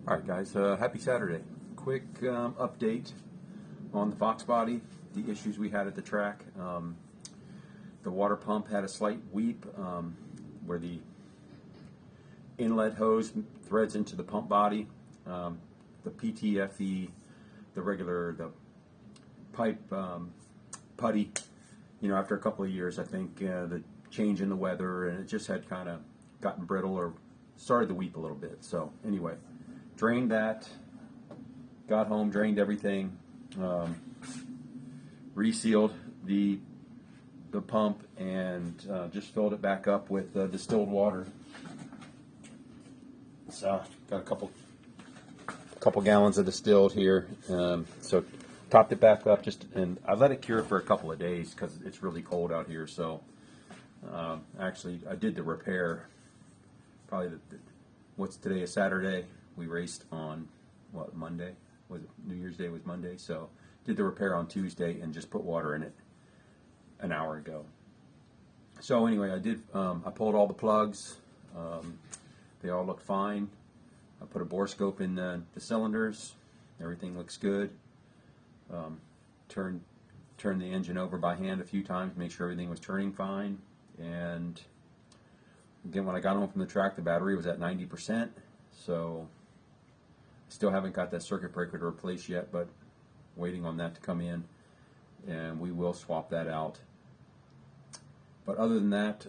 Alright guys, happy Saturday. Quick update on the Fox body, the issues we had at the track. The water pump had a slight weep where the inlet hose threads into the pump body. The PTFE, the pipe putty, after a couple of years, I think the change in the weather, and it just had kind of gotten brittle or started to weep a little bit. So anyway, drained that, got home, drained everything, resealed the pump, and just filled it back up with distilled water. So got a couple gallons of distilled here. So topped it back up, and I let it cure for a couple of days because it's really cold out here. So actually, I did the repair. Probably what's today, a Saturday. We raced on Monday? Was it New Year's Day? Was Monday? So did the repair on Tuesday and just put water in it an hour ago. So anyway, I pulled all the plugs. They all look fine. I put a bore scope in the cylinders. Everything looks good. Turned the engine over by hand a few times, make sure everything was turning fine. And again, when I got home from the track, the battery was at 90%. So still haven't got that circuit breaker to replace yet, but waiting on that to come in, and we will swap that out. But other than that,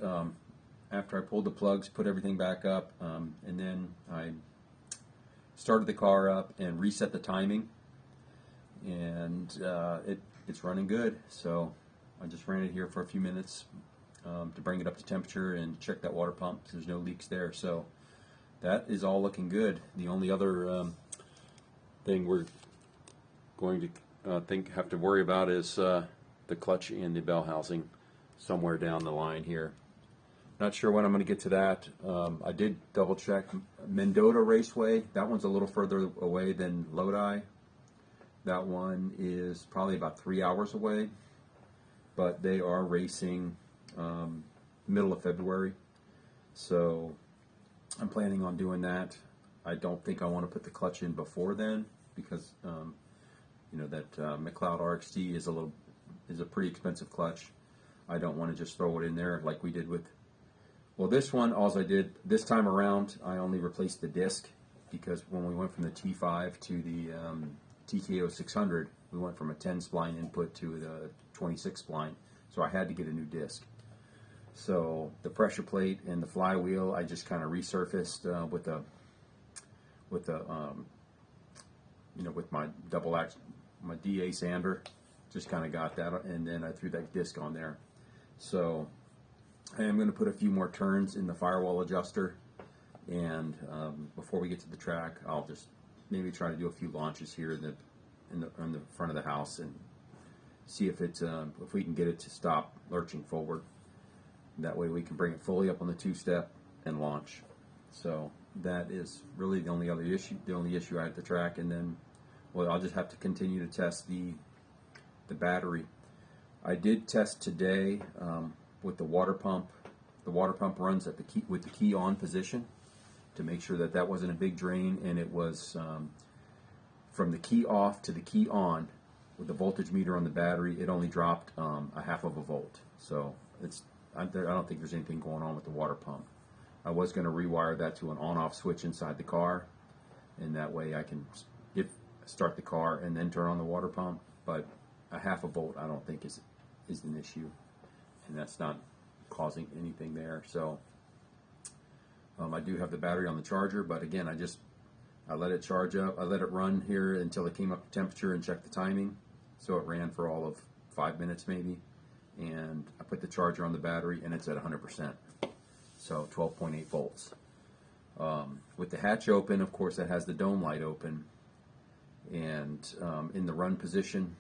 after I pulled the plugs, put everything back up, and then I started the car up and reset the timing, and it's running good. So I just ran it here for a few minutes to bring it up to temperature and check that water pump. There's no leaks there, so that is all looking good. The only other thing we're going to have to worry about is the clutch and the bell housing somewhere down the line here. Not sure when I'm going to get to that. I did double check Mendota Raceway. That one's a little further away than Lodi. That one is probably about 3 hours away, but they are racing middle of February, so I'm planning on doing that. I don't think I want to put the clutch in before then because that McLeod RXT is a pretty expensive clutch. I don't want to just throw it in there like we did with this one. All I did this time around, I only replaced the disc because when we went from the T5 to the TKO 600, we went from a 10 spline input to the 26 spline, so I had to get a new disc. So the pressure plate and the flywheel, I just kind of resurfaced with my double axe, my DA sander. Just kind of got that, and then I threw that disc on there. So I am going to put a few more turns in the firewall adjuster, and before we get to the track, I'll just maybe try to do a few launches here in the front of the house and see if we can get it to stop lurching forward. That way we can bring it fully up on the two-step and launch. So that is really the only issue I have at the track, and then I'll just have to continue to test the battery. I did test today with the water pump. The water pump runs at with the key on position to make sure that wasn't a big drain, and it was from the key off to the key on with the voltage meter on the battery. It only dropped a half of a volt. So I don't think there's anything going on with the water pump. I was going to rewire that to an on-off switch inside the car, and that way I can start the car and then turn on the water pump. But a half a volt I don't think is an issue, and that's not causing anything there. So I do have the battery on the charger, but again, I let it charge up. I let it run here until it came up to temperature and checked the timing. So it ran for all of 5 minutes maybe, and I put the charger on the battery and it's at 100%. So 12.8 volts. With the hatch open, of course, that has the dome light open, and in the run position,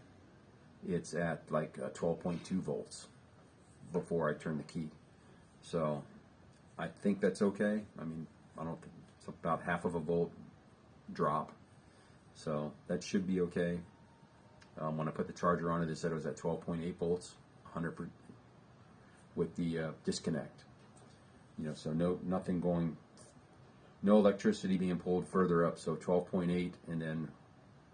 it's at like 12.2 volts before I turn the key. So I think that's okay. I mean, I don't think it's about half of a volt drop, so that should be okay. When I put the charger on it, it said it was at 12.8 volts, 100% with the disconnect. So nothing going no electricity being pulled further up, so 12.8, and then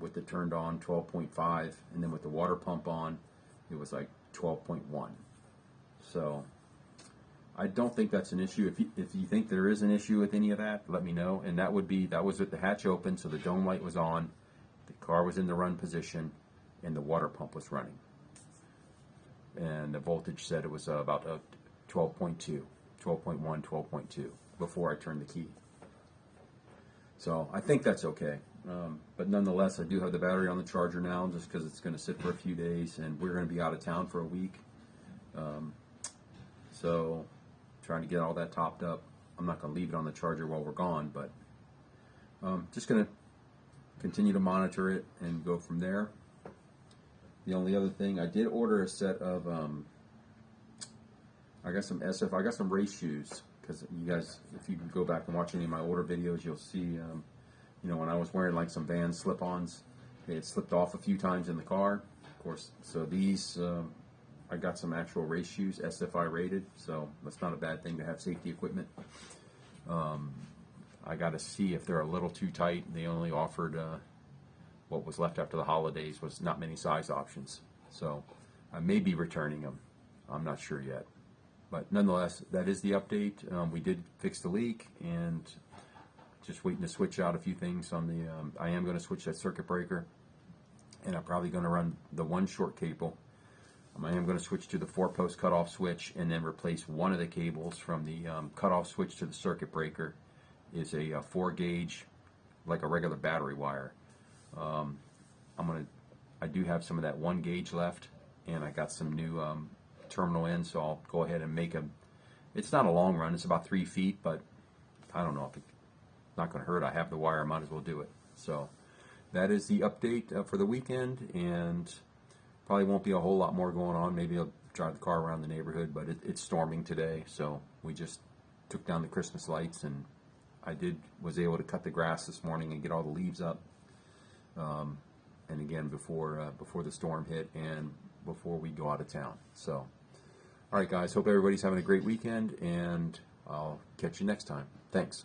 with it turned on 12.5, and then with the water pump on, it was like 12.1. So I don't think that's an issue. If you think there is an issue with any of that, let me know. And that was with the hatch open, so the dome light was on, the car was in the run position, and the water pump was running. And the voltage said it was about 12.2, 12.1, 12.2 before I turned the key. So I think that's okay. But nonetheless, I do have the battery on the charger now, just because it's going to sit for a few days, and we're going to be out of town for a week. So trying to get all that topped up. I'm not going to leave it on the charger while we're gone, but just going to continue to monitor it and go from there. The only other thing, I did order a set of, I got some race shoes, because you guys, if you go back and watch any of my older videos, you'll see, you know, when I was wearing like some Vans slip-ons, it had slipped off a few times in the car, of course. So these, I got some actual race shoes, SFI rated, so that's not a bad thing to have safety equipment. I got to see if they're a little too tight. They only offered, what was left after the holidays was not many size options. So I may be returning them. I'm not sure yet. But nonetheless, that is the update. We did fix the leak, and just waiting to switch out a few things on the, I am going to switch that circuit breaker, and I'm probably going to run the one short cable. I am going to switch to the 4-post cutoff switch, and then replace one of the cables from the cutoff switch to the circuit breaker is a 4-gauge, like a regular battery wire. I do have some of that 1 gauge left, and I got some new terminal ends, so I'll go ahead and make them. It's not a long run, it's about 3 feet, but I don't know if it's not going to hurt. I have the wire, I might as well do it. So that is the update for the weekend, and probably won't be a whole lot more going on. Maybe I'll drive the car around the neighborhood, but it's storming today, so we just took down the Christmas lights, and I was able to cut the grass this morning and get all the leaves up. And again, before the storm hit and before we go out of town. So, all right, guys, hope everybody's having a great weekend, and I'll catch you next time. Thanks.